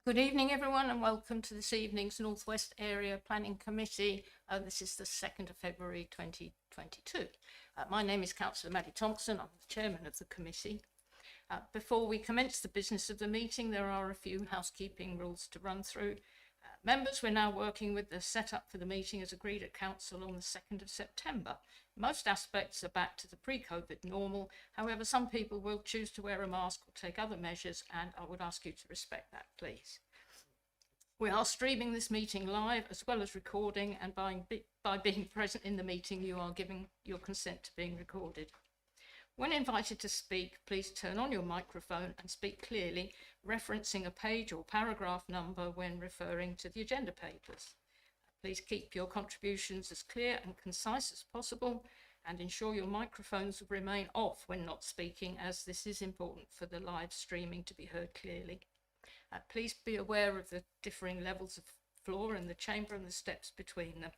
Good evening, everyone, and welcome to this evening's North West Area Planning Committee. This is the 2nd of February 2022. My name is Councillor Maddie Thompson. I'm the chairman of the committee. Before we commence the business of the meeting, there are a few housekeeping rules to run through. Members, we're now working with the setup for the meeting as agreed at Council on the 2nd of September. Most aspects are back to the pre-COVID normal. However, some people will choose to wear a mask or take other measures, and I would ask you to respect that, please. We are streaming this meeting live as well as recording, and by being present in the meeting, you are giving your consent to being recorded. When invited to speak, please turn on your microphone and speak clearly, referencing a page or paragraph number when referring to the agenda papers. Please keep your contributions as clear and concise as possible and ensure your microphones remain off when not speaking, as this is important for the live streaming to be heard clearly. Please be aware of the differing levels of floor in the chamber and the steps between them.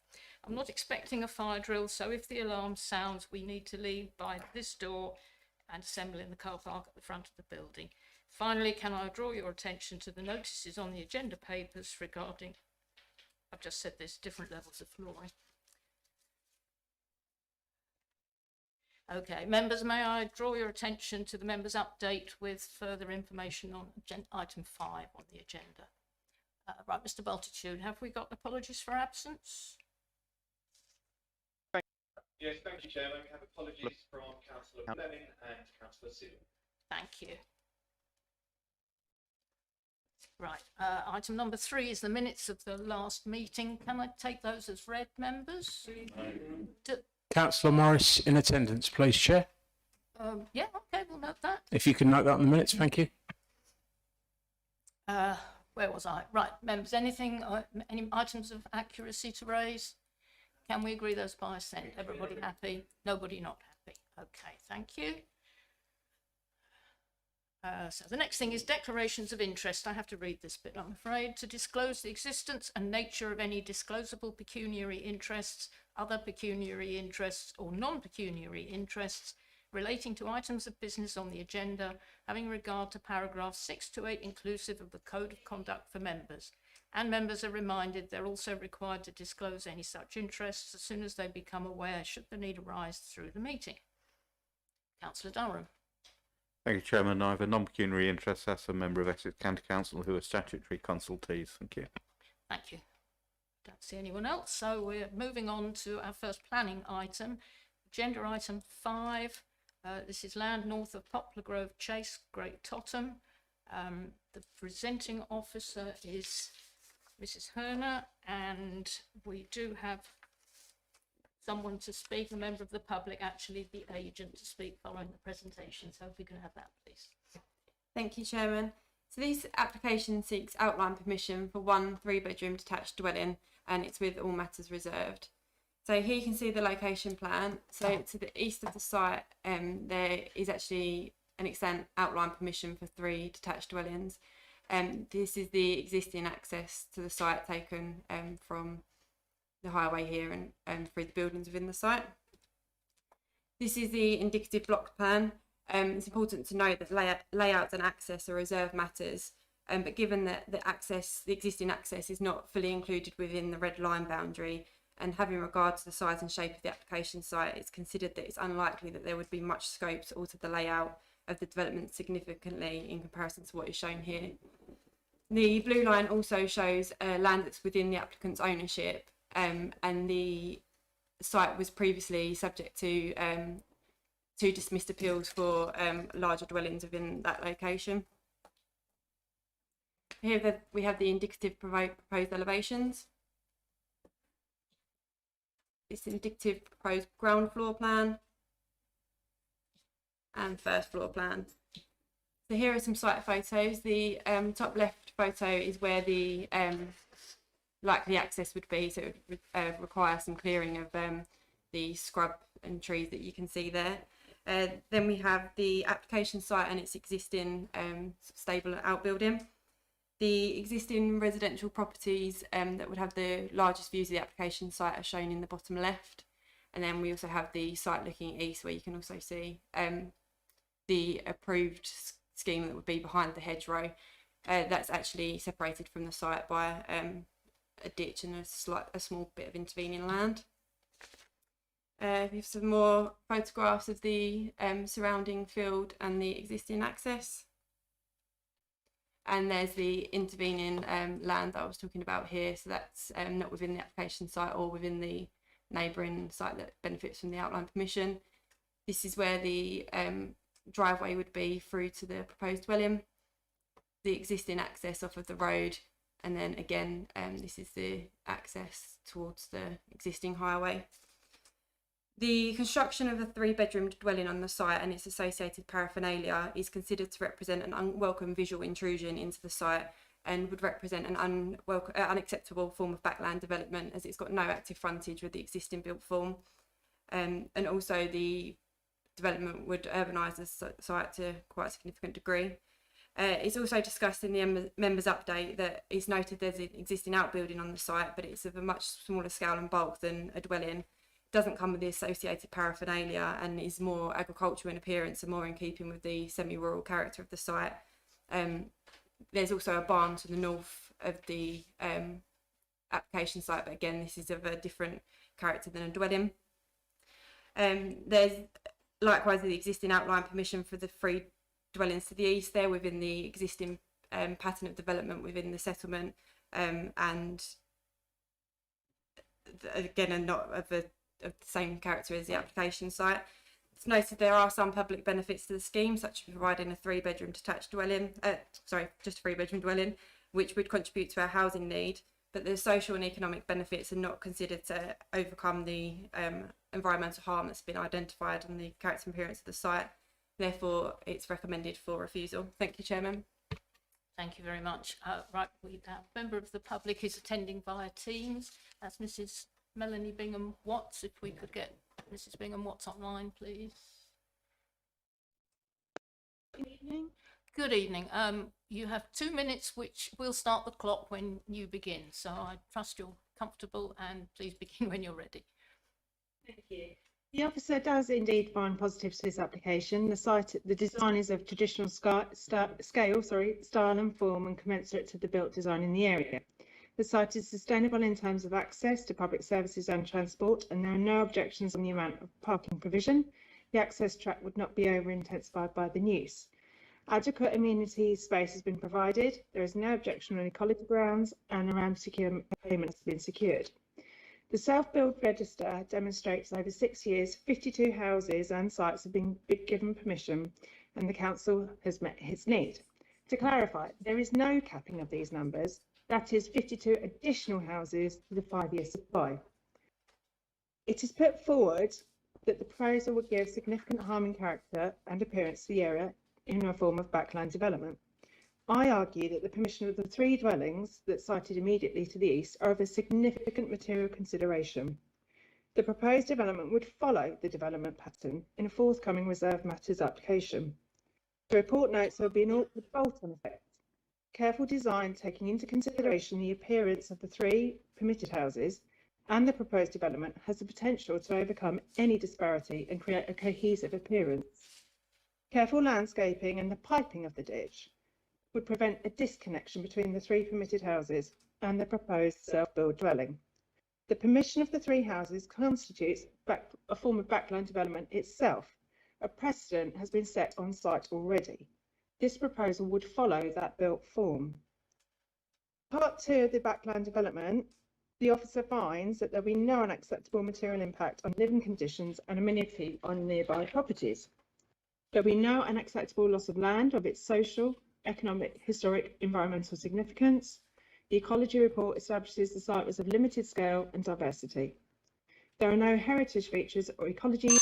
I'm not expecting a fire drill, so if the alarm sounds, we need to leave by this door and assemble in the car park at the front of the building. Finally, can I draw your attention to the notices on the agenda papers regarding, I've just said there's different levels of flooring. Okay, members, may I draw your attention to the members' update with further information on item 5 on the agenda. Right, Mr. Bultitude, have we got apologies for absence? Yes, thank you, Chairman. We have apologies from Councillor Fleming and Councillor Seal. Thank you. Right, item number 3 is the minutes of the last meeting. Can I take those as read, members? Councillor Morris in attendance, please, Chair. Yeah, okay, we'll note that. If you can note that on the minutes, thank you. Where was I? Right, members, any items of accuracy to raise? Can we agree those by assent? Everybody happy? Nobody not happy? Okay, thank you. So the next thing is declarations of interest. I have to read this bit, I'm afraid. To disclose the existence and nature of any disclosable pecuniary interests, other pecuniary interests or non-pecuniary interests relating to items of business on the agenda, having regard to paragraphs 6 to 8 inclusive of the Code of Conduct for members. And members are reminded they're also required to disclose any such interests as soon as they become aware, should the need arise through the meeting. Councillor Durham. Thank you, Chairman. I have a non-pecuniary interest as a member of Essex County Council who are statutory consultees. Thank you. Thank you. Don't see anyone else, so we're moving on to our first planning item, agenda item 5. This is land north of Poplar Grove Chase, Great Totham. The presenting officer is Mrs. Herner, and we do have someone to speak, a member of the public, actually the agent, to speak following the presentation. So if we can have that, please. Thank you, Chairman. So this application seeks outline permission for one 3-bedroom detached dwelling, and it's with all matters reserved. So here you can see the location plan. So to the east of the site, there is actually an extent outline permission for 3 detached dwellings. This is the existing access to the site taken from the highway here and through the buildings within the site. This is the indicative block plan. It's important to note that layouts and access are reserved matters, but given that the existing access is not fully included within the red line boundary, and having regard to the size and shape of the application site, it's considered that it's unlikely that there would be much scope to alter the layout of the development significantly in comparison to what is shown here. The blue line also shows land that's within the applicant's ownership, and the site was previously subject to 2 dismissed appeals for larger dwellings within that location. Here we have the indicative proposed elevations. It's indicative proposed ground floor plan and first floor plan. So here are some site photos. The top left photo is where the likely access would be, so it would require some clearing of the scrub and trees that you can see there. Then we have the application site and its existing stable outbuilding. The existing residential properties that would have the largest views of the application site are shown in the bottom left. And then we also have the site looking east, where you can also see the approved scheme that would be behind the hedgerow. That's actually separated from the site by a ditch and a small bit of intervening land. We have some more photographs of the surrounding field and the existing access. And there's the intervening land that I was talking about here. So that's not within the application site or within the neighbouring site that benefits from the outline permission. This is where the driveway would be through to the proposed dwelling, the existing access off of the road, and then again, this is the access towards the existing highway. The construction of a 3-bedroom dwelling on the site and its associated paraphernalia is considered to represent an unwelcome visual intrusion into the site and would represent an unacceptable form of backland development, as it's got no active frontage with the existing built form. And also the development would urbanise the site to quite a significant degree. It's also discussed in the members' update that it's noted there's an existing outbuilding on the site, but it's of a much smaller scale and bulk than a dwelling. Doesn't come with the associated paraphernalia and is more agricultural in appearance and more in keeping with the semi-rural character of the site. There's also a barn to the north of the application site, but again, this is of a different character than a dwelling. There's likewise the existing outline permission for the 3 dwellings to the east there within the existing pattern of development within the settlement, and again, are not of the same character as the application site. It's noted there are some public benefits to the scheme, such as providing a 3-bedroom detached dwelling, just a 3-bedroom dwelling, which would contribute to our housing need, but the social and economic benefits are not considered to overcome the environmental harm that's been identified on the character and appearance of the site. Therefore, it's recommended for refusal. Thank you, Chairman. Thank you very much. Right, we have a member of the public is attending via Teams. That's Mrs. Melanie Bingham-Watts. If we could get Mrs. Bingham-Watts online, please. Good evening. Good evening. You have 2 minutes, which will start the clock when you begin. So I trust you're comfortable, and please begin when you're ready. Thank you. The officer does indeed find positives to this application. The design is of traditional scale, style and form, and commensurate to the built design in the area. The site is sustainable in terms of access to public services and transport, and there are no objections on the amount of parking provision. The access track would not be over-intensified by the use. Adequate amenity space has been provided. There is no objection on ecology grounds, and around secure payment has been secured. The self-build register demonstrates over 6 years, 52 houses and sites have been given permission, and the council has met its need. To clarify, there is no capping of these numbers. That is 52 additional houses with a 5-year supply. It is put forward that the proposal would give significant harm in character and appearance to the area in a form of backland development. I argue that the permission of the 3 dwellings that sited immediately to the east are of a significant material consideration. The proposed development would follow the development pattern in a forthcoming reserved matters application. The report notes there will be an awkward bolt-on effect. Careful design taking into consideration the appearance of the 3 permitted houses and the proposed development has the potential to overcome any disparity and create a cohesive appearance. Careful landscaping and the piping of the ditch would prevent a disconnection between the 3 permitted houses and the proposed self-build dwelling. The permission of the 3 houses constitutes a form of backland development itself. A precedent has been set on site already. This proposal would follow that built form. Part 2 of the backland development, the officer finds that there will be no unacceptable material impact on living conditions and amenity on nearby properties. There will be no unacceptable loss of land of its social, economic, historic, environmental significance. The ecology report establishes the site was of limited scale and diversity. There are no heritage features or ecology.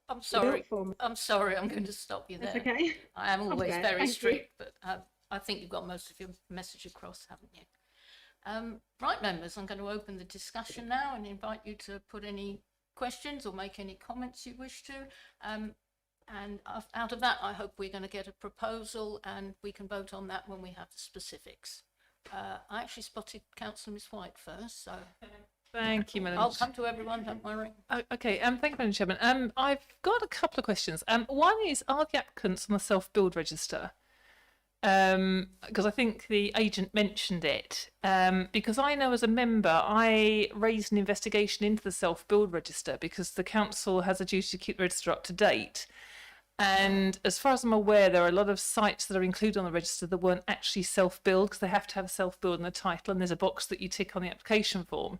I'm sorry. I'm going to stop you there. That's okay. I am always Okay, very thank strict, but I think you've got most of your message across, haven't you? Right, members, I'm going to open the discussion now and invite you to put any questions or make any comments you wish to. And out of that, I hope we're going to get a proposal and we can vote on that when we have the specifics. I actually spotted Councillor Miss White first, so Thank you, Madam. I'll come to everyone, don't worry. Oh, okay, thank you, Madam Chairman. I've got a couple of questions. One is, are the applicants on the self-build register? because I think the agent mentioned it. Because I know as a member, I raised an investigation into the self-build register because the council has a duty to keep the register up to date. And as far as I'm aware, there are a lot of sites that are included on the register that weren't actually self-build because they have to have a self-build in the title, and there's a box that you tick on the application form.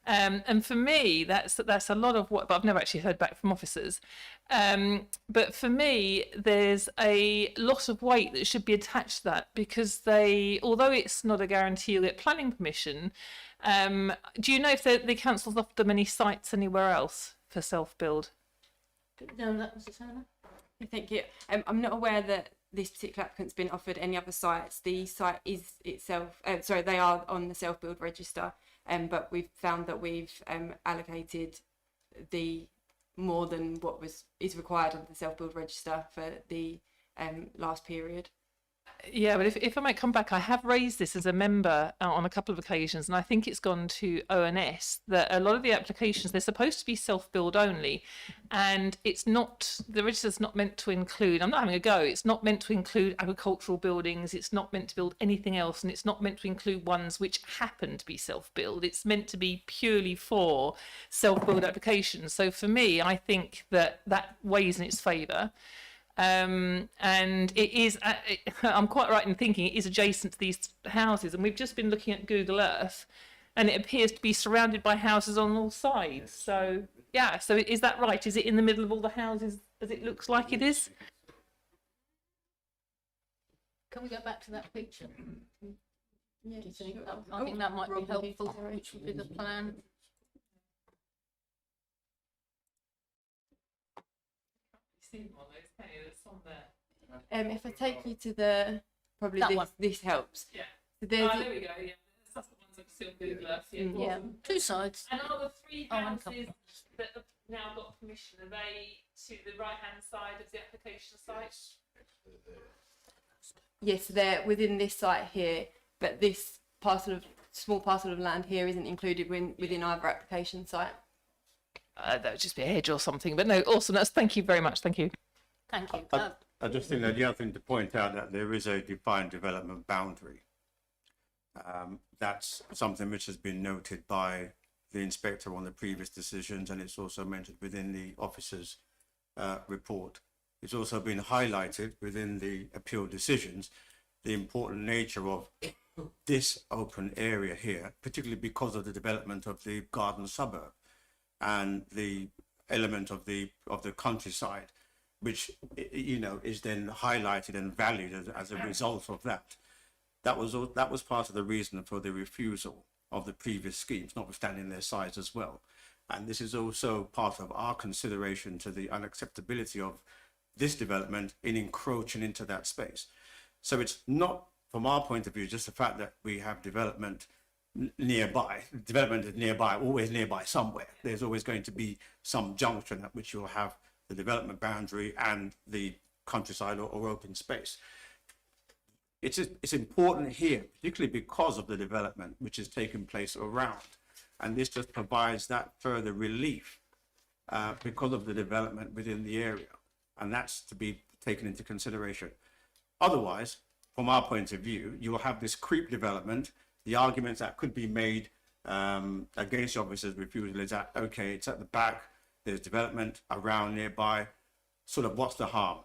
And for me, that's a lot of what, but I've never actually heard back from officers. But for me, there's a lot of weight that should be attached to that because although it's not a guarantee you'll get planning permission, do you know if the council's offered them any sites anywhere else for self-build? No, that was the same. Thank you. I'm not aware that this particular applicant's been offered any other sites. The site is itself, they are on the self-build register, but we've found that we've allocated the more than what is required under the self-build register for the last period. Yeah, but if I might come back, I have raised this as a member on a couple of occasions, and I think it's gone to ONS that a lot of the applications, they're supposed to be self-build only, and the register's not meant to include, I'm not having a go, it's not meant to include agricultural buildings, it's not meant to build anything else, and it's not meant to include ones which happen to be self-build. It's meant to be purely for self-build applications. So for me, I think that weighs in its favour. And it is, I'm quite right in thinking it is adjacent to these houses, and we've just been looking at Google Earth and it appears to be surrounded by houses on all sides. So yeah, so is that right? Is it in the middle of all the houses as it looks like it is? Can we go back to that picture? Yeah, Do you think? sure. I think that might be Robin, helpful, sorry. which would be the plan. If I take you to the probably That one. this helps. Yeah. So there's There we go. Yeah, that's the ones that still Google Earth. Yeah. Yeah, two sides. And are the three Oh, and houses couple. that have now got permission, are they to the right-hand side of the application site? yes, they're within this site here, but this small parcel of land here isn't included within either application site. That would just be a hedge or something. But no, awesome. Thank you very much. Thank you. Thank you. I just think that the other thing to point out that there is a defined development boundary. That's something which has been noted by the inspector on the previous decisions, and it's also mentioned within the officer's report. It's also been highlighted within the appeal decisions, the important nature of this open area here, particularly because of the development of the garden suburb and the element of the countryside, which, you know, is then highlighted and valued as a result of that. That was part of the reason for the refusal of the previous schemes, notwithstanding their size as well. And this is also part of our consideration to the unacceptability of this development in encroaching into that space. So it's not, from our point of view, just the fact that we have development nearby. Development is nearby, always nearby somewhere. There's always going to be some junction at which you'll have the development boundary and the countryside or open space. It's important here, particularly because of the development which is taking place around. And this just provides that further relief because of the development within the area. And that's to be taken into consideration. Otherwise, from our point of view, you will have this creep development. The arguments that could be made against the officer's refusal is that, okay, it's at the back, there's development around nearby, sort of what's the harm?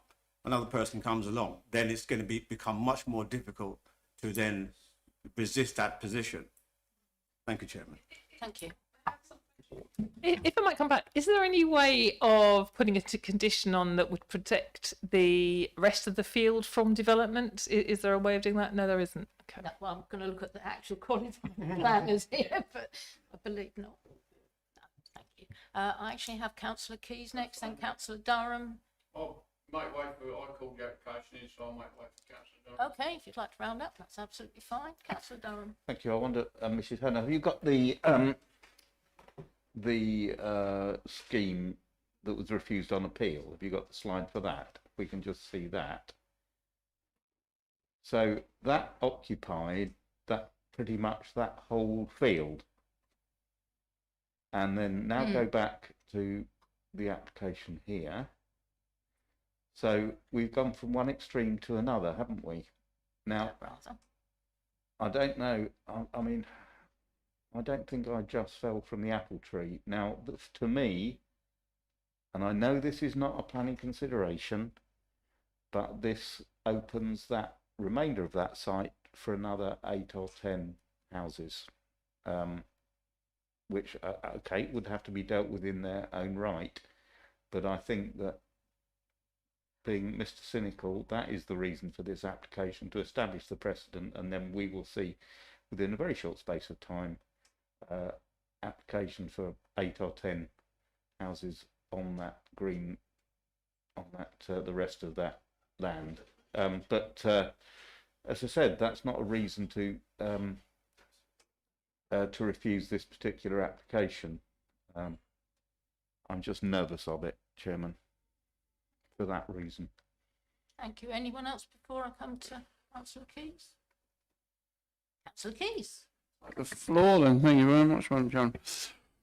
Another person comes along, then it's going to become much more difficult to then resist that position. Thank you, Chairman. Thank you. If I might come back, is there any way of putting a condition on that would protect the rest of the field from development? Is there a way of doing that? No, there isn't. Okay. No, well, I'm going to look at the actual qualified planners here, but I believe not. No, thank you. I actually have Councillor Keys next, then Councillor Durham. Oh, might wait for, I called the application in, so I might wait for Councillor Durham. Okay, if you'd like to round up, that's absolutely fine. Councillor Durham. Thank you. I wonder, Mrs. Turner, have you got the scheme that was refused on appeal? Have you got the slide for that? If we can just see that. So that occupied pretty much that whole field. And then now go back to the application here. So we've gone from one extreme to another, haven't we? Now, rather. I don't know. I mean, I don't think I just fell from the apple tree. Now, to me, and I know this is not a planning consideration, but this opens that remainder of that site for another 8 or 10 houses, which, okay, would have to be dealt with in their own right. But I think that, being Mr. Cynical, that is the reason for this application, to establish the precedent, and then we will see within a very short space of time application for 8 or 10 houses on that green, on that the rest of that land. But as I said, that's not a reason to refuse this particular application. I'm just nervous of it, Chairman, for that reason. Thank you. Anyone else before I come to Councillor Keys? Councillor Keys. The floor then, thank you very much, Madam Chairman.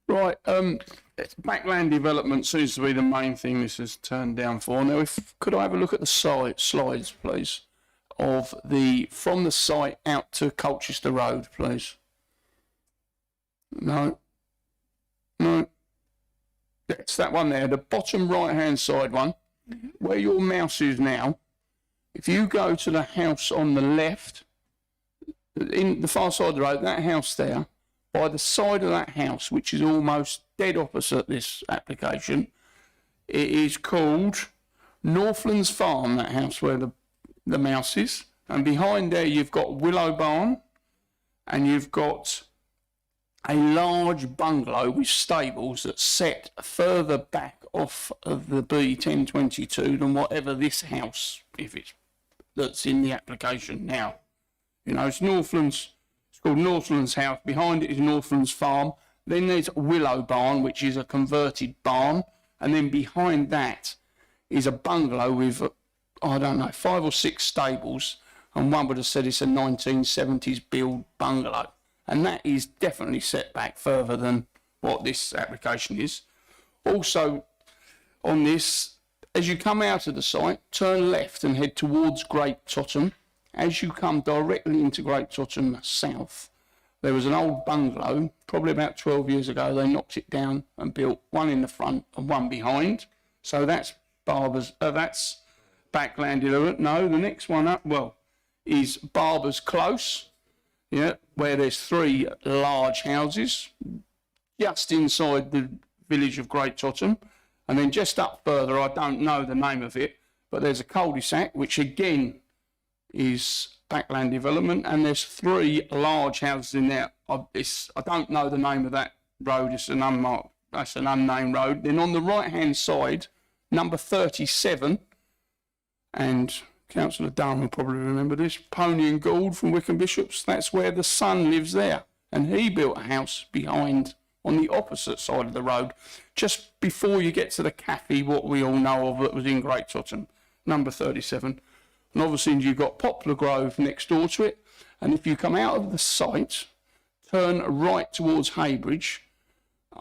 Right, backland development seems to be the main thing this has turned down for. Now, could I have a look at the slides, please, of from the site out to Colchester Road, please? No. It's that one there, the bottom right-hand side one, where your mouse is now. If you go to the house on the left, in the far side of the road, that house there, by the side of that house, which is almost dead opposite this application, it is called Northlands Farm, that house where the mouse is. And behind there, you've got Willow Barn, and you've got a large bungalow with stables that's set further back off of the B1022 than whatever this house, that's in the application now. You know, it's Northlands. It's called Northlands House. Behind it is Northlands Farm. Then there's Willow Barn, which is a converted barn. And then behind that is a bungalow with, I don't know, 5 or 6 stables. And one would have said it's a 1970s build bungalow. And that is definitely set back further than what this application is. Also, on this, as you come out of the site, turn left and head towards Great Totham. As you come directly into Great Totham South, there was an old bungalow, probably about 12 years ago. They knocked it down and built one in the front and one behind. So that's that's backland development. No, the next one up, is Barber's Close, where there's 3 large houses just inside the village of Great Totham. And then just up further, I don't know the name of it, but there's a cul-de-sac, which again is backland development, and there's 3 large houses in there. I don't know the name of that road. It's an unmarked, that's an unnamed road. Then on the right-hand side, number 37, and Councillor Dunn will probably remember this, Pony and Gould from Wickham Bishops. That's where the son lives there, and he built a house behind on the opposite side of the road, just before you get to the cafe, what we all know of that was in Great Totham, number 37. And obviously you've got Poplar Grove next door to it. And if you come out of the site, turn right towards Haybridge,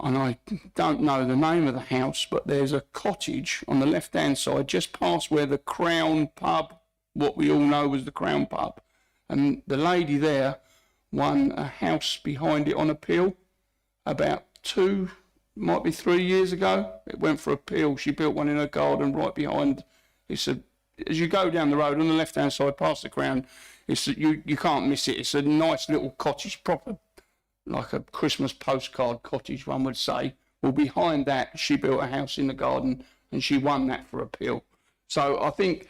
and I don't know the name of the house, but there's a cottage on the left-hand side, just past where the Crown Pub, what we all know was the Crown Pub. And the lady there won a house behind it on appeal about 2, might be 3 years ago. It went for appeal. She built one in her garden right behind. As you go down the road on the left-hand side past the Crown, you can't miss it. It's a nice little cottage, proper, like a Christmas postcard cottage, one would say. Well, behind that, she built a house in the garden, and she won that for appeal. So I think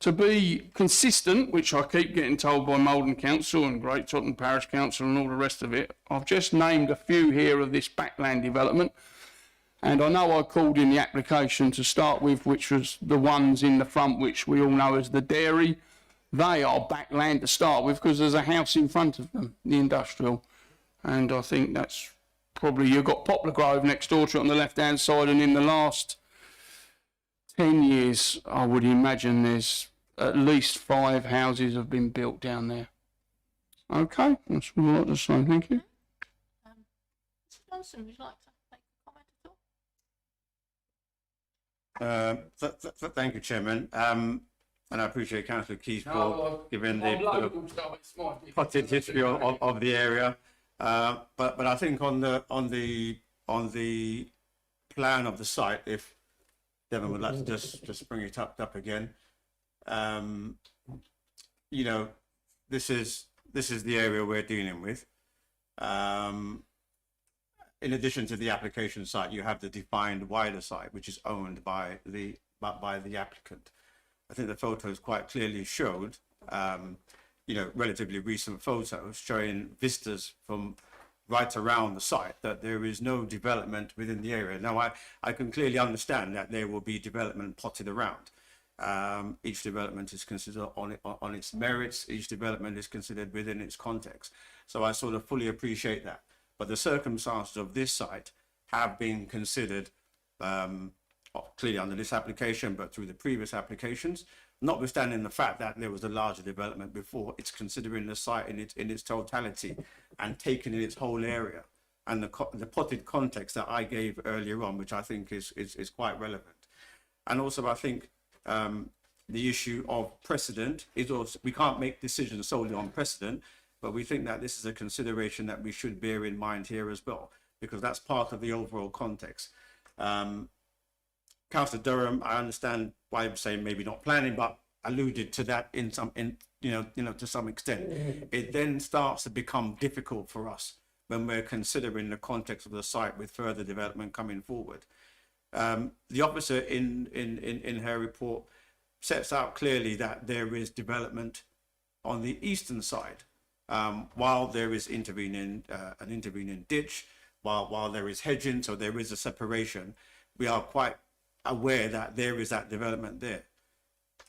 to be consistent, which I keep getting told by Malden Council and Great Totham Parish Council and all the rest of it, I've just named a few here of this backland development. And I know I called in the application to start with, which was the ones in the front, which we all know as the dairy. They are backland to start with because there's a house in front of them, the industrial. And I think that's probably, you've got Poplar Grove next door to it on the left-hand side. And in the last 10 years, I would imagine there's at least 5 houses have been built down there. Okay, that's all I'd like to say. Thank you. Mr. Johnson, would you like to make a comment at all? Thank you, Chairman. and I appreciate Councillor Keys for No, giving I'm the sort local, of so it's mine. potted history of the area. But I think on the plan of the site, if Devon would like to just bring it up again, you know, this is the area we're dealing with. In addition to the application site, you have the defined wider site, which is owned by the applicant. I think the photos quite clearly showed, you know, relatively recent photos showing vistas from right around the site, that there is no development within the area. Now, I can clearly understand that there will be development plotted around. Each development is considered on its merits. Each development is considered within its context. So I sort of fully appreciate that. But the circumstances of this site have been considered clearly under this application, but through the previous applications, notwithstanding the fact that there was a larger development before. It's considering the site in its totality and taking in its whole area, and the potted context that I gave earlier on, which I think is quite relevant. And also, I think the issue of precedent is also, we can't make decisions solely on precedent, but we think that this is a consideration that we should bear in mind here as well, because that's part of the overall context. Councillor Durham, I understand why I'm saying maybe not planning, but alluded to that to some extent. It then starts to become difficult for us when we're considering the context of the site with further development coming forward. The officer in her report sets out clearly that there is development on the eastern side, while there is an intervening ditch, while there is hedging, so there is a separation. We are quite aware that there is that development there.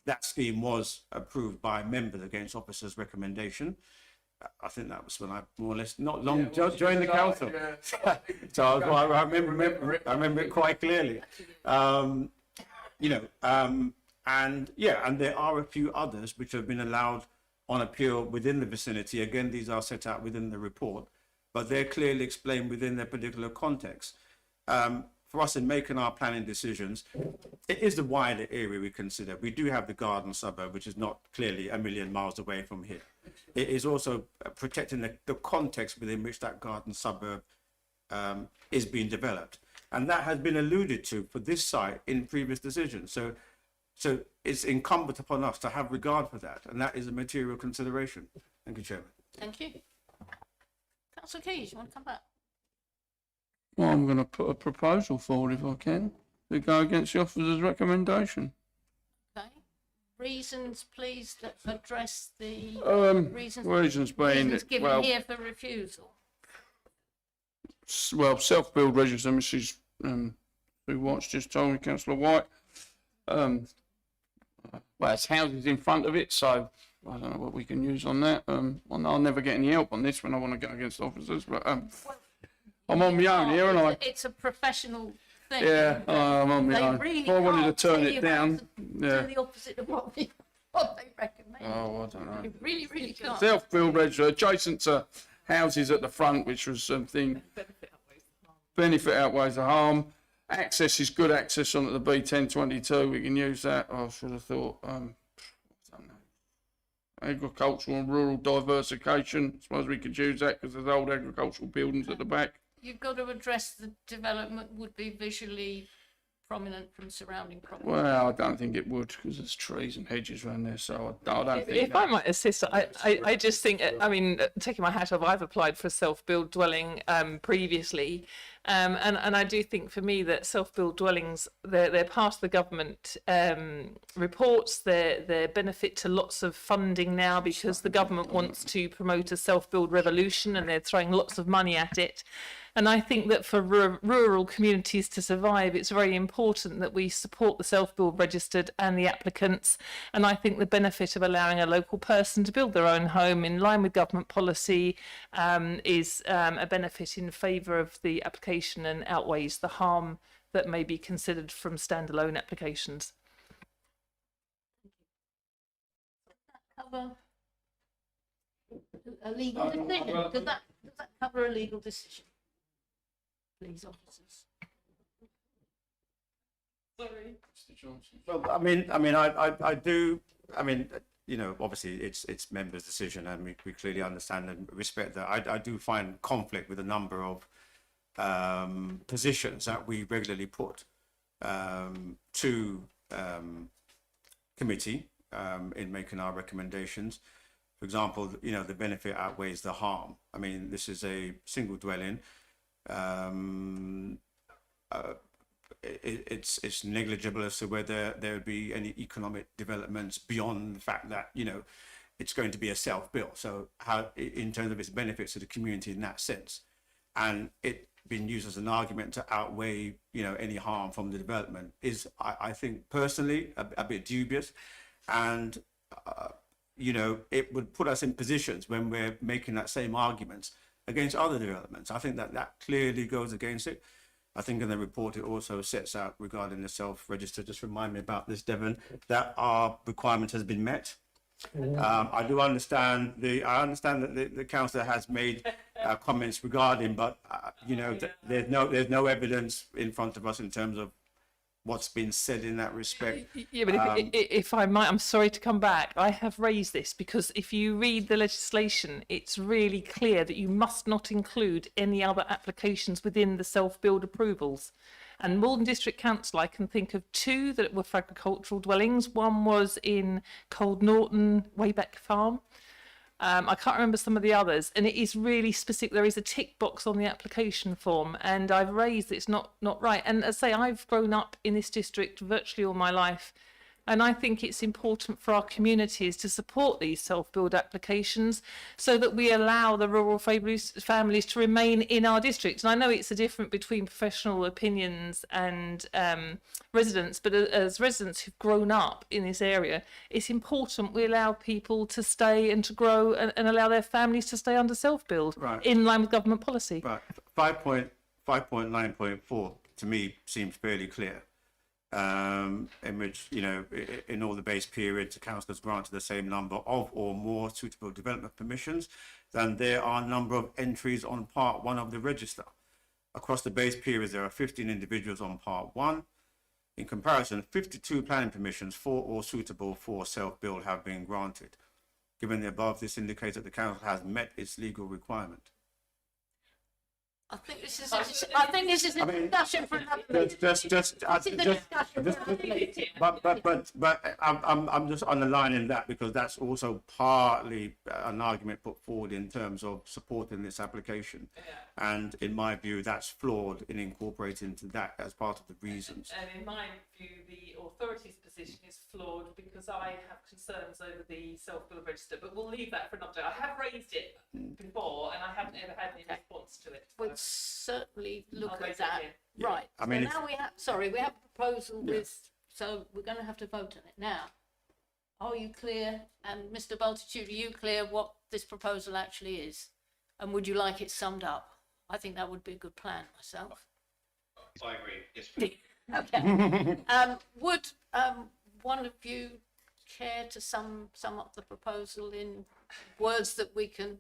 That scheme was approved by members against officers' recommendation. I think that was when I more or less joined the council. So I remember it quite clearly. And there are a few others which have been allowed on appeal within the vicinity. Again, these are set out within the report, but they're clearly explained within their particular context. For us in making our planning decisions, it is the wider area we consider. We do have the garden suburb, which is not clearly a million miles away from here. It is also protecting the context within which that garden suburb is being developed. And that has been alluded to for this site in previous decisions. So it's incumbent upon us to have regard for that. And that is a material consideration. Thank you, Chairman. Thank you. Councillor Keys, you want to come back? Well, I'm going to put a proposal forward, if I can, to go against the officer's recommendation. Okay. Reasons, please, that address the Reasons being, given well, here for refusal. Self-build register, Mrs. Sue White's just told me, Councillor White. It's houses in front of it, so I don't know what we can use on that. I'll never get any help on this when I want to go against officers, but I'm on my own here, and It's a professional thing. Yeah, I'm on my own. Really If I wanted to turn can't it down, do the opposite of what they recommend. Oh, I don't know. You really can't. Self-build register adjacent to houses at the front, which was something. Benefit outweighs the harm. Access is good access onto the B1022. We can use that. I should have thought. I don't know. Agricultural and rural diversification. I suppose we could use that because there's old agricultural buildings at the back. You've got to address the development would be visually prominent from surrounding property. Well, I don't think it would because there's trees and hedges around there, so I don't think. If I might assist, I just think, I mean, taking my hat off, I've applied for a self-build dwelling previously, and I do think for me that self-build dwellings, they're part of the government reports. They're benefit to lots of funding now because the government wants to promote a self-build revolution and they're throwing lots of money at it. And I think that for rural communities to survive, it's very important that we support the self-build registered and the applicants. And I think the benefit of allowing a local person to build their own home in line with government policy is a benefit in favour of the application and outweighs the harm that may be considered from standalone applications. Cover a legal decision? Does that cover a legal decision? Please, officers. Sorry, Mr. Johnson. Well, I do I mean, you know, obviously it's members' decision, and we clearly understand and respect that. I do find conflict with a number of positions that we regularly put to committee in making our recommendations. For example, you know, the benefit outweighs the harm. I mean, this is a single dwelling. It's negligible as to whether there would be any economic developments beyond the fact that, you know, it's going to be a self-built. So how, in terms of its benefits to the community in that sense, and it being used as an argument to outweigh, you know, any harm from the development is, I think personally, a bit dubious. And, you know, it would put us in positions when we're making that same argument against other developments. I think that clearly goes against it. I think in the report it also sets out regarding the self-register, just remind me about this, Devon, that our requirement has been met. I do understand that the councillor has made comments regarding, but you know, there's no evidence in front of us in terms of what's been said in that respect. Yeah, but if I might, I'm sorry to come back. I have raised this because if you read the legislation, it's really clear that you must not include any other applications within the self-build approvals. And Malden District Council, I can think of two that were for agricultural dwellings. One was in Cold Norton, Wayback Farm. I can't remember some of the others, and it is really specific. There is a tick box on the application form, and I've raised it's not right. And as I say, I've grown up in this district virtually all my life, and I think it's important for our communities to support these self-build applications so that we allow the rural families to remain in our districts. And I know it's a difference between professional opinions and residents, but as residents who've grown up in this area, it's important we allow people to stay and to grow and allow their families to stay under self-build in line with government policy. Right. 5.9.4 to me seems fairly clear. In which, you know, in all the base periods, the council has granted the same number of or more suitable development permissions than there are number of entries on part 1 of the register. Across the base periods, there are 15 individuals on part 1. In comparison, 52 planning permissions for or suitable for self-build have been granted. Given the above, this indicates that the council has met its legal requirement. I think this is a discussion for another meeting. But I'm just underlining that because that's also partly an argument put forward in terms of supporting this application, and in my view, that's flawed in incorporating into that as part of the reasons. And in my view, the authority's position is flawed because I have concerns over the self-build register. But we'll leave that for another day. I have raised it before, and I haven't ever had any response to it. We'll certainly look I'll at raise it that. again. Right. I mean, so now we have a proposal with, so we're going to have to vote on it now. Are you clear? And Mr. Bultitude, are you clear what this proposal actually is? And would you like it summed up? I think that would be a good plan myself. I agree. Yes, please. Okay. Would one of you care to sum up the proposal in words that we can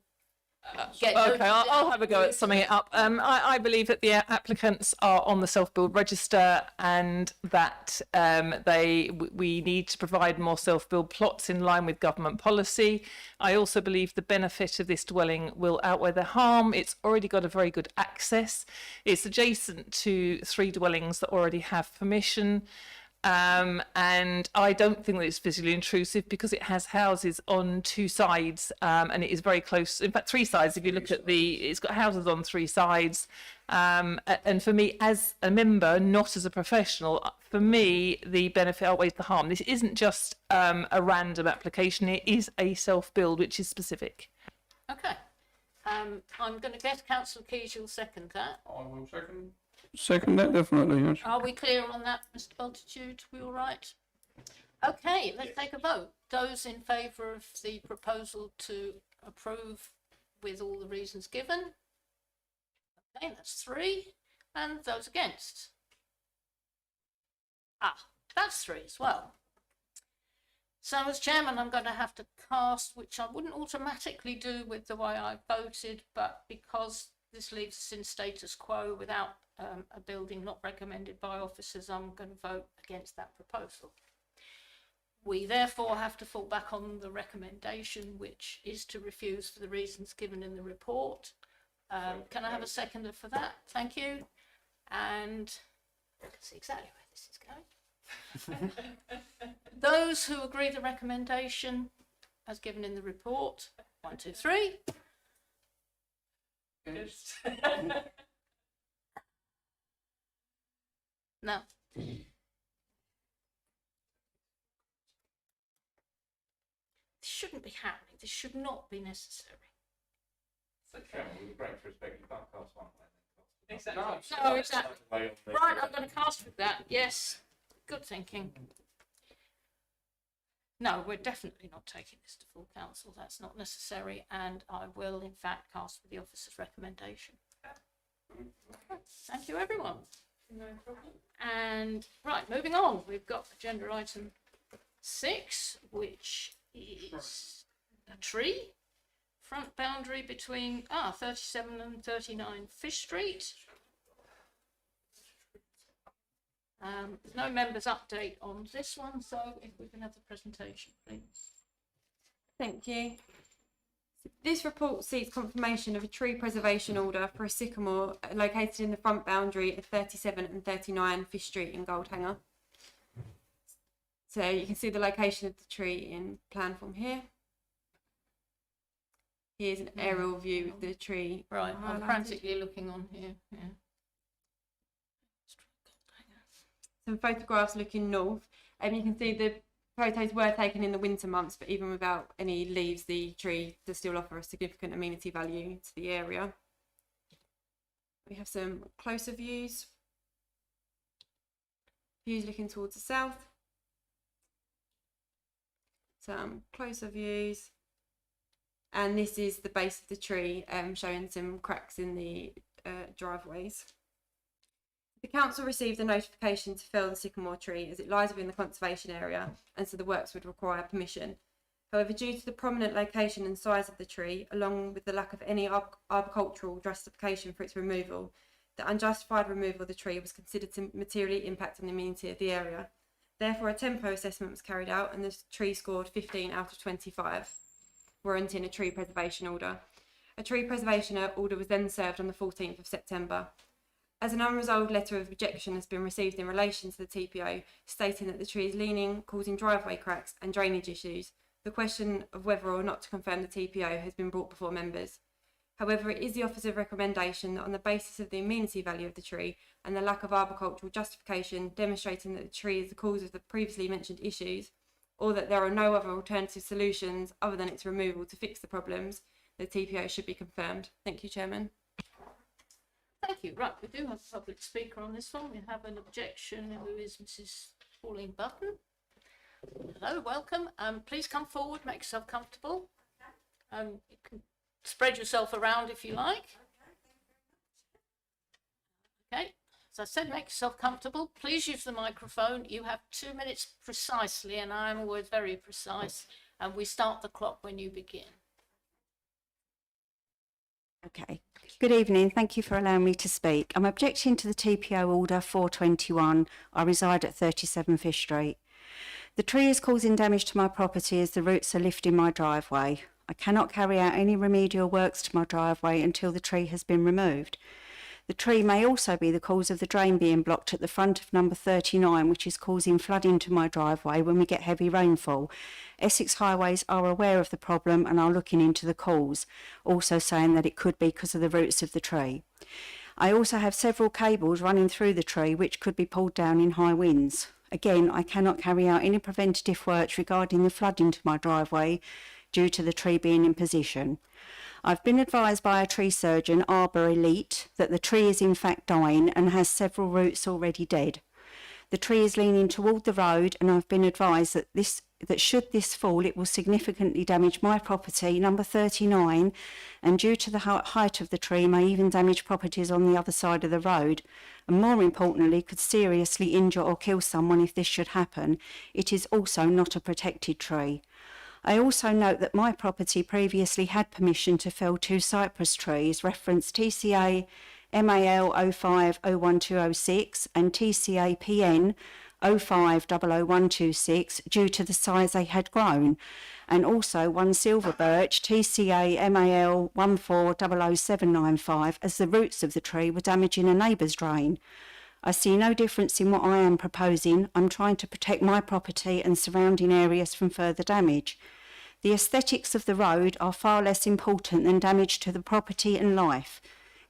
get? Okay, I'll have a go at summing it up. I believe that the applicants are on the self-build register and that we need to provide more self-build plots in line with government policy. I also believe the benefit of this dwelling will outweigh the harm. It's already got a very good access. It's adjacent to 3 dwellings that already have permission. And I don't think that it's visually intrusive because it has houses on 2 sides, and it is very close. In fact, 3 sides. If you look at it's got houses on 3 sides. And for me, as a member, not as a professional, for me, the benefit outweighs the harm. This isn't just a random application. It is a self-build, which is specific. Okay. I'm going to get Councillor Keys, you'll second that. I will second. Second that, definitely. Yes. Are we clear on that, Mr. Bultitude? We all right? Okay, let's take a vote. Those in favour of the proposal to approve with all the reasons given? Okay, that's 3. And those against? That's 3 as well. So as chairman, I'm going to have to cast, which I wouldn't automatically do with the way I voted, but because this leaves us in status quo without a building not recommended by officers, I'm going to vote against that proposal. We therefore have to fall back on the recommendation, which is to refuse for the reasons given in the report. Can I have a seconder for that? Thank you. And I can see exactly where this is going. Those who agree the recommendation as given in the report, 1, 2, 3. Now, this shouldn't be happening. This should not be necessary. So, Chairman, with great respect, you can't cast one way. Exactly. No, exactly. Right, I'm going to cast with that. Yes, good thinking. No, we're definitely not taking this to full council. That's not necessary, and I will, in fact, cast with the officer's recommendation. Thank you, everyone. No problem. And right, moving on, we've got agenda item 6, which is a tree front boundary between 37 and 39 Fish Street. There's no members update on this one, so if we can have the presentation, please. Thank you. This report seeks confirmation of a tree preservation order for a sycamore located in the front boundary of 37 and 39 Fish Street in Goldhanger. So you can see the location of the tree in plan form here. Here's an aerial view of the tree. Right, I'm highlighted. frantically looking on here. Yeah. Some photographs looking north. You can see the photos were taken in the winter months, but even without any leaves, the tree does still offer a significant amenity value to the area. We have some closer views. Views looking towards the south. Some closer views. And this is the base of the tree, showing some cracks in the driveways. The council received a notification to fell the sycamore tree as it lies within the conservation area, and so the works would require permission. However, due to the prominent location and size of the tree, along with the lack of any arboricultural justification for its removal, the unjustified removal of the tree was considered to materially impact on the amenity of the area. Therefore, a tempo assessment was carried out, and the tree scored 15 out of 25, warranting a tree preservation order. A tree preservation order was then served on the 14th of September. As an unresolved letter of rejection has been received in relation to the TPO, stating that the tree is leaning, causing driveway cracks and drainage issues, the question of whether or not to confirm the TPO has been brought before members. However, it is the officer's recommendation that on the basis of the amenity value of the tree and the lack of arboricultural justification demonstrating that the tree is the cause of the previously mentioned issues, or that there are no other alternative solutions other than its removal to fix the problems, the TPO should be confirmed. Thank you, Chairman. Thank you. Right, we do have a public speaker on this one. We have an objection, who is Mrs. Pauline Button. Hello, welcome. Please come forward, make yourself comfortable. You can spread yourself around if you like. Okay, as I said, make yourself comfortable. Please use the microphone. You have 2 minutes precisely, and I'm always very precise, and we start the clock when you begin. Okay. Good evening. Thank you for allowing me to speak. I'm objecting to the TPO order 421. I reside at 37 Fish Street. The tree is causing damage to my property as the roots are lifting my driveway. I cannot carry out any remedial works to my driveway until the tree has been removed. The tree may also be the cause of the drain being blocked at the front of number 39, which is causing flooding to my driveway when we get heavy rainfall. Essex Highways are aware of the problem and are looking into the cause, also saying that it could be because of the roots of the tree. I also have several cables running through the tree which could be pulled down in high winds. Again, I cannot carry out any preventative works regarding the flooding to my driveway due to the tree being in position. I've been advised by a tree surgeon, Arbor Elite, that the tree is in fact dying and has several roots already dead. The tree is leaning toward the road, and I've been advised that should this fall, it will significantly damage my property, number 39, and due to the height of the tree, may even damage properties on the other side of the road, and more importantly, could seriously injure or kill someone if this should happen. It is also not a protected tree. I also note that my property previously had permission to fell 2 cypress trees, reference TCA MAL 05 01206 and TCA PN 05000126 due to the size they had grown, and also one silver birch TCA MAL 1400795 as the roots of the tree were damaging a neighbour's drain. I see no difference in what I am proposing. I'm trying to protect my property and surrounding areas from further damage. The aesthetics of the road are far less important than damage to the property and life.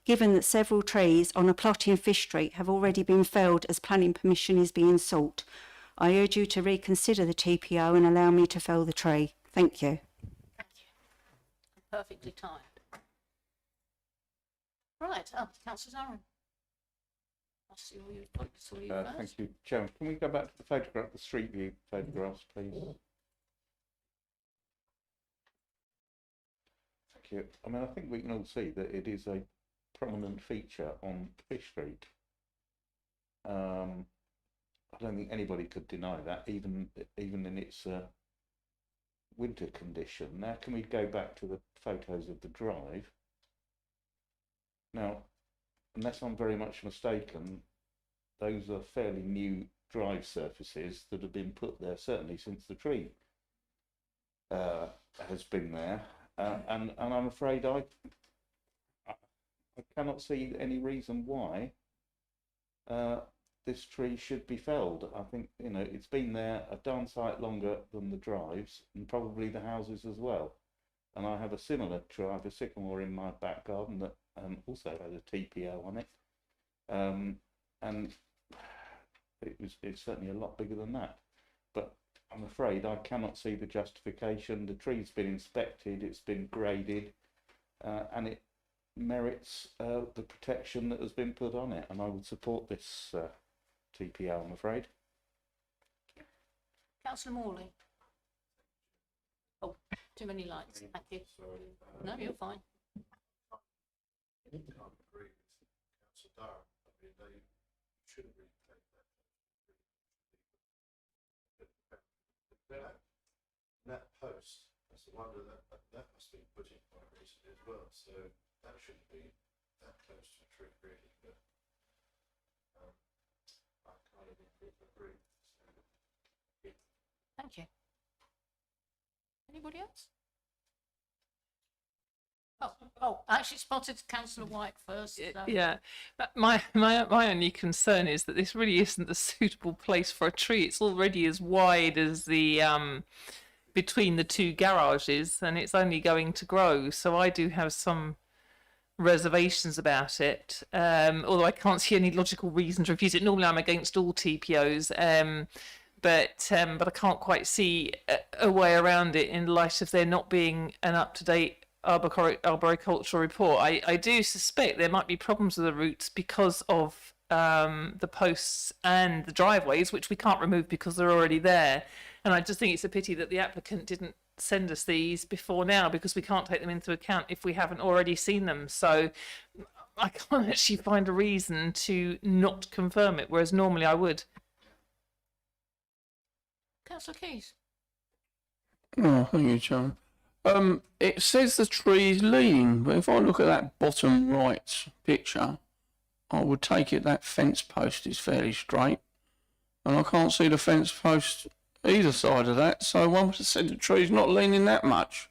Given that several trees on a plot in Fish Street have already been felled as planning permission is being sought, I urge you to reconsider the TPO and allow me to fell the tree. Thank you. Thank you. Perfectly timed. Right, Councillor Aaron. I see all you've got. Thank you, Chairman. Can we go back to the photograph, the street view photographs, please? Thank you. I mean, I think we can all see that it is a prominent feature on Fish Street. I don't think anybody could deny that, even in its winter condition. Now, can we go back to the photos of the drive? Now, unless I'm very much mistaken, those are fairly new drive surfaces that have been put there, certainly since the tree has been there. And I'm afraid I cannot see any reason why this tree should be felled. I think, you know, it's been there a darn sight longer than the drives and probably the houses as well. And I have a similar drive, a sycamore in my back garden that also has a TPO on it. And it's certainly a lot bigger than that. But I'm afraid I cannot see the justification. The tree's been inspected, it's been graded, and it merits the protection that has been put on it. And I would support this TPO, I'm afraid. Councillor Morley. Oh, too many lights. Thank you. No, you're fine. I agree with Councillor Durham. I mean, they shouldn't really take that. That post, that's the wonder that must be put in quite recently as well. So that shouldn't be that close to a tree, really. But I kind of agree. So, Thank you. Anybody else? Oh, I actually spotted Councillor White first. So. Yeah, my only concern is that this really isn't the suitable place for a tree. It's already as wide as the between the two garages, and it's only going to grow. So I do have some reservations about it. Although I can't see any logical reason to refuse it. Normally, I'm against all TPOs. But I can't quite see a way around it in light of there not being an up-to-date arboricultural report. I do suspect there might be problems with the roots because of the posts and the driveways, which we can't remove because they're already there. And I just think it's a pity that the applicant didn't send us these before now, because we can't take them into account if we haven't already seen them. So I can't actually find a reason to not confirm it, whereas normally I would. Councillor Keys. Oh, thank you, Chairman. It says the tree is lean, but if I look at that bottom right picture, I would take it that fence post is fairly straight, and I can't see the fence post either side of that, so one would have said the tree's not leaning that much.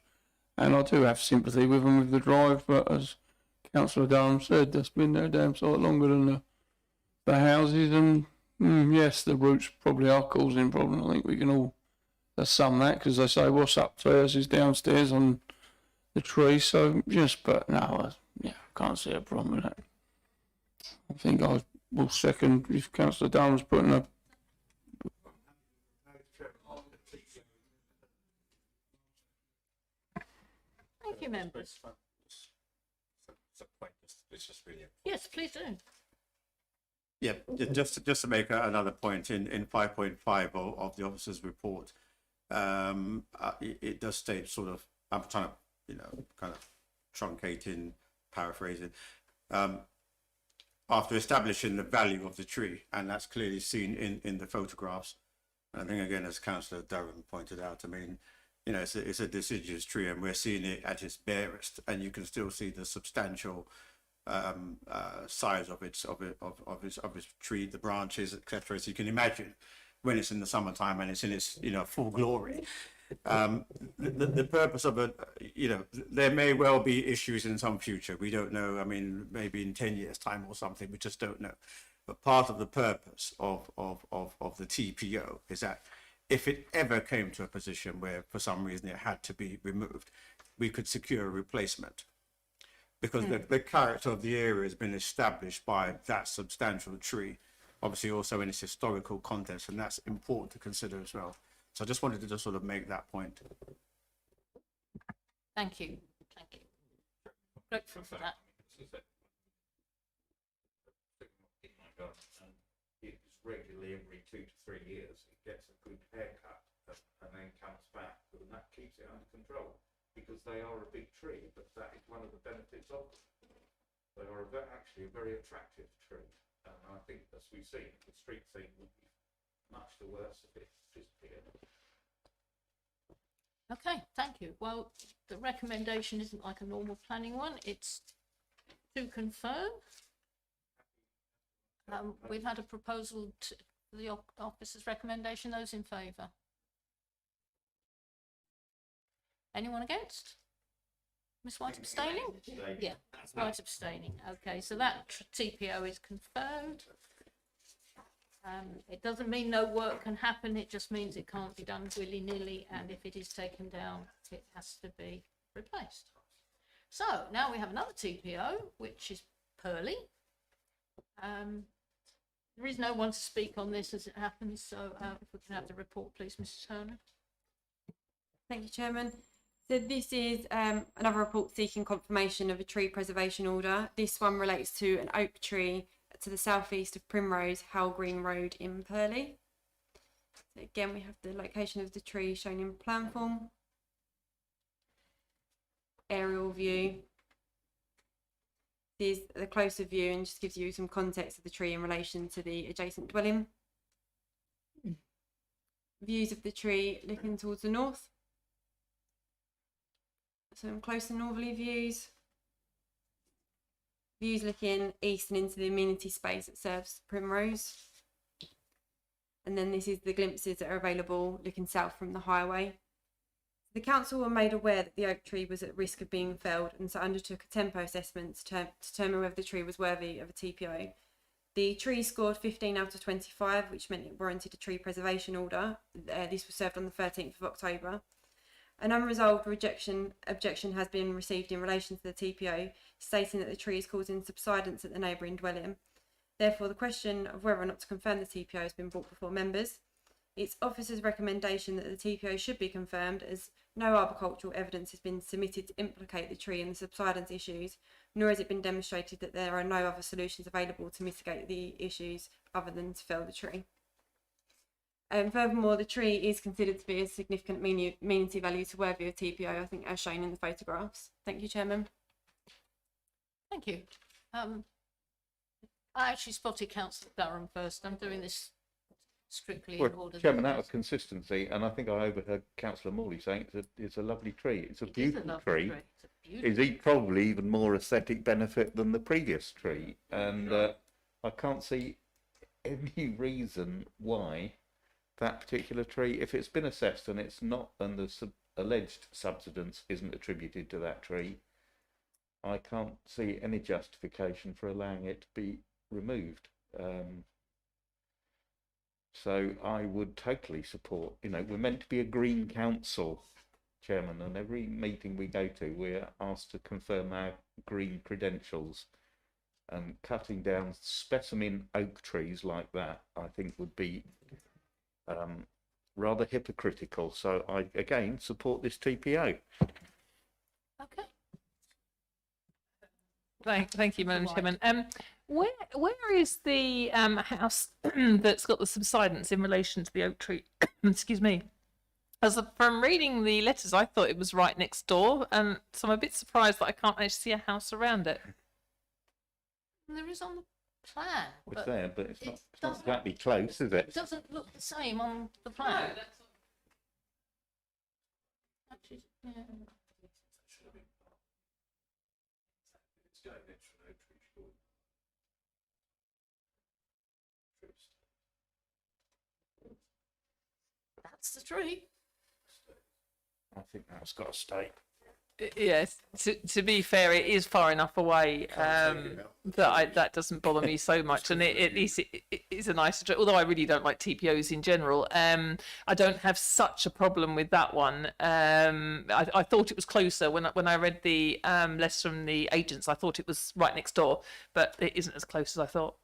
And I do have sympathy with them with the drive, but as Councillor Durham said, that's been there a damn sight longer than the houses, and yes, the roots probably are causing problems. I think we can all sum that, because they say what's upstairs is downstairs on the tree. So yes, but no, I can't see a problem with that. I think I will second if Councillor Durham's putting a. Thank you, members. Yes, please do. Yeah, just to make another point, in 5.5 of the officer's report, it does state sort of, I'm trying to, kind of truncating, paraphrasing, after establishing the value of the tree, and that's clearly seen in the photographs. And I think, again, as Councillor Durham pointed out, I mean, it's a deciduous tree, and we're seeing it at its barest, and you can still see the substantial size of its tree, the branches, etc. So you can imagine when it's in the summertime and it's in its, you know, full glory. The purpose of it, you know, there may well be issues in some future. We don't know. I mean, maybe in 10 years' time or something. We just don't know. But part of the purpose of the TPO is that if it ever came to a position where, for some reason, it had to be removed, we could secure a replacement. Because the character of the area has been established by that substantial tree, obviously also in its historical context, and that's important to consider as well. So I just wanted to just sort of make that point. Thank you. Thank you. Grateful for that. It's regularly every 2 to 3 years. It gets a good haircut and then comes back, and that keeps it under control because they are a big tree. But that is one of the benefits of them. They are actually a very attractive tree, and I think, as we've seen, the street scene would be much the worse if it disappeared. Okay, thank you. Well, the recommendation isn't like a normal planning one. It's to confirm. We've had a proposal to the officer's recommendation. Those in favour? Anyone against? Miss White abstaining? Yeah, Miss White abstaining. Okay, so that TPO is confirmed. It doesn't mean no work can happen. It just means it can't be done willy-nilly, and if it is taken down, it has to be replaced. So now we have another TPO, which is Purleigh. There is no one to speak on this as it happens, so if we can have the report, please, Mrs. Turner. Thank you, Chairman. So this is another report seeking confirmation of a tree preservation order. This one relates to an oak tree to the southeast of Primrose, Howe Green Road in Purleigh. So again, we have the location of the tree shown in plan form. Aerial view. This is the closer view and just gives you some context of the tree in relation to the adjacent dwelling. Views of the tree looking towards the north. Some closer northerly views. Views looking east and into the amenity space that serves Primrose. And then this is the glimpses that are available looking south from the highway. The council were made aware that the oak tree was at risk of being felled and so undertook a tempo assessment to determine whether the tree was worthy of a TPO. The tree scored 15 out of 25, which meant it warranted a tree preservation order. This was served on the 13th of October. An unresolved objection has been received in relation to the TPO, stating that the tree is causing subsidence at the neighbouring dwelling. Therefore, the question of whether or not to confirm the TPO has been brought before members. It's officer's recommendation that the TPO should be confirmed, as no arboricultural evidence has been submitted to implicate the tree in the subsidence issues, nor has it been demonstrated that there are no other solutions available to mitigate the issues other than to fell the tree. Furthermore, the tree is considered to be a significant amenity value to worthy of TPO, I think, as shown in the photographs. Thank you, Chairman. Thank you. I actually spotted Councillor Durham first. I'm doing this strictly in order. Chairman, out of consistency, and I think I overheard Councillor Morley saying it's a lovely tree. It's a beautiful tree. It's probably even more aesthetic benefit than the previous tree, and I can't see any reason why that particular tree, if it's been assessed and it's not, and the alleged subsidence isn't attributed to that tree, I can't see any justification for allowing it to be removed. So I would totally support, you know, we're meant to be a green council, Chairman, and every meeting we go to, we're asked to confirm our green credentials, and cutting down specimen oak trees like that, I think would be rather hypocritical. So I, again, support this TPO. Okay. Thank you, Madam Chairman. Where is the house that's got the subsidence in relation to the oak tree? Excuse me. From reading the letters, I thought it was right next door, and so I'm a bit surprised that I can't actually see a house around it. There is on the plan. It's there, but it's not exactly close, is it? It doesn't look the same on the plan. Actually, yeah. the tree. I think that's got to stay. Yes, to be fair, it is far enough away that doesn't bother me so much, and at least it is a nice address. Although I really don't like TPOs in general, I don't have such a problem with that one. I thought it was closer when I read the letter from the agents. I thought it was right next door, but it isn't as close as I thought.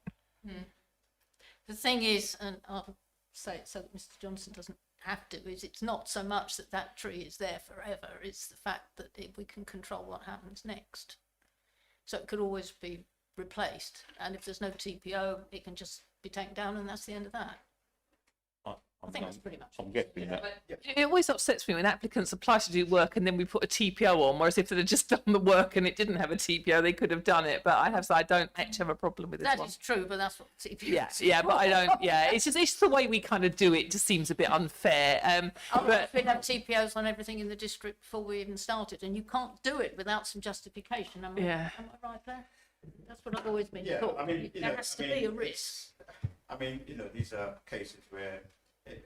The thing is, and I'll say it so that Mr. Johnson doesn't have to, is it's not so much that that tree is there forever, it's the fact that we can control what happens next. So it could always be replaced, and if there's no TPO, it can just be taken down, and that's the end of that. I think that's pretty much I'm getting that. It always upsets me when applicants apply to do work and then we put a TPO on, whereas if they'd have just done the work and it didn't have a TPO, they could have done it. But I don't actually have a problem with this That one. is true, but that's what TPO is. Yeah, but I don't. Yeah, it's the way we kind of do it. Just seems a bit unfair. But We'd have TPOs on everything in the district before we even started, and you can't do it without some justification. Am I right there? That's what I've always been taught. I mean, There has to be a risk. I mean, these are cases where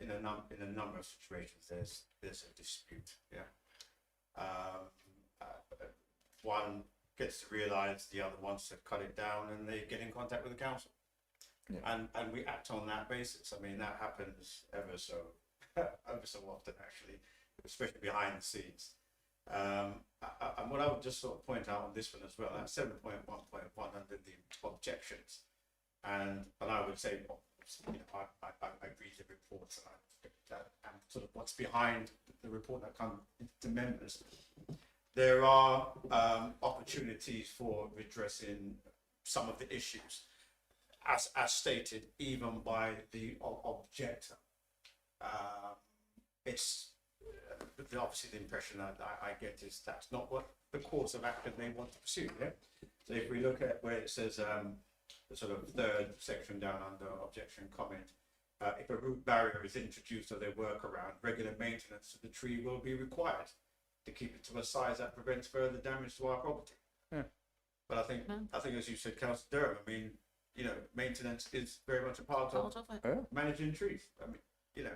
in a number of situations there's a dispute. One gets to realise the other wants to cut it down, and they get in contact with the council, and we act on that basis. I mean, that happens ever so often, actually, especially behind the scenes. And what I would just sort of point out on this one as well, that's 7.1.1 under the objections, and I would say, I read the reports and sort of what's behind the report that comes to members. There are opportunities for redressing some of the issues, as stated even by the objector. It's obviously the impression that I get is that's not what the course of action they want to pursue. Yeah. So if we look at where it says the sort of third section down under objection comment, if a root barrier is introduced or they work around, regular maintenance of the tree will be required to keep it to a size that prevents further damage to our property. Yeah. But I think as you said, Councillor Durham, I mean, maintenance is very much a part of it. Managing trees. I mean,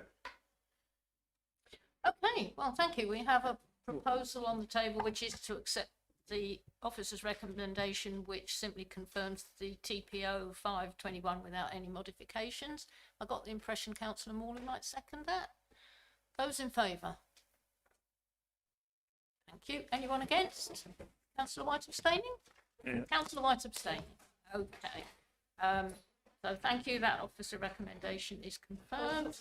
Okay, well, thank you. We have a proposal on the table which is to accept the officer's recommendation, which simply confirms the TPO 521 without any modifications. I got the impression Councillor Morley might second that. Those in favour? Thank you. Anyone against? Councillor White abstaining? Yeah. Councillor White abstaining. Okay. So thank you. That officer recommendation is confirmed.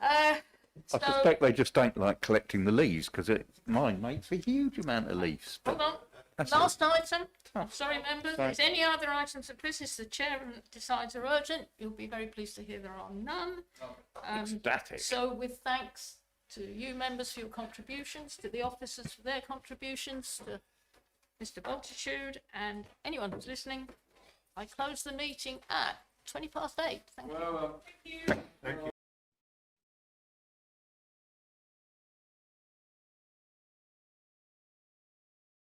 I suspect they just don't like collecting the leaves, because mine makes a huge amount of leaves. Hold on. Last item. Sorry, members. Is any other items of business the chairman decides are urgent? You'll be very pleased to hear there are none. Ecstatic. So with thanks to you members for your contributions, to the officers for their contributions, to Mr. Bultitude and anyone who's listening, I close the meeting at 8:20. Thank you. Thank you.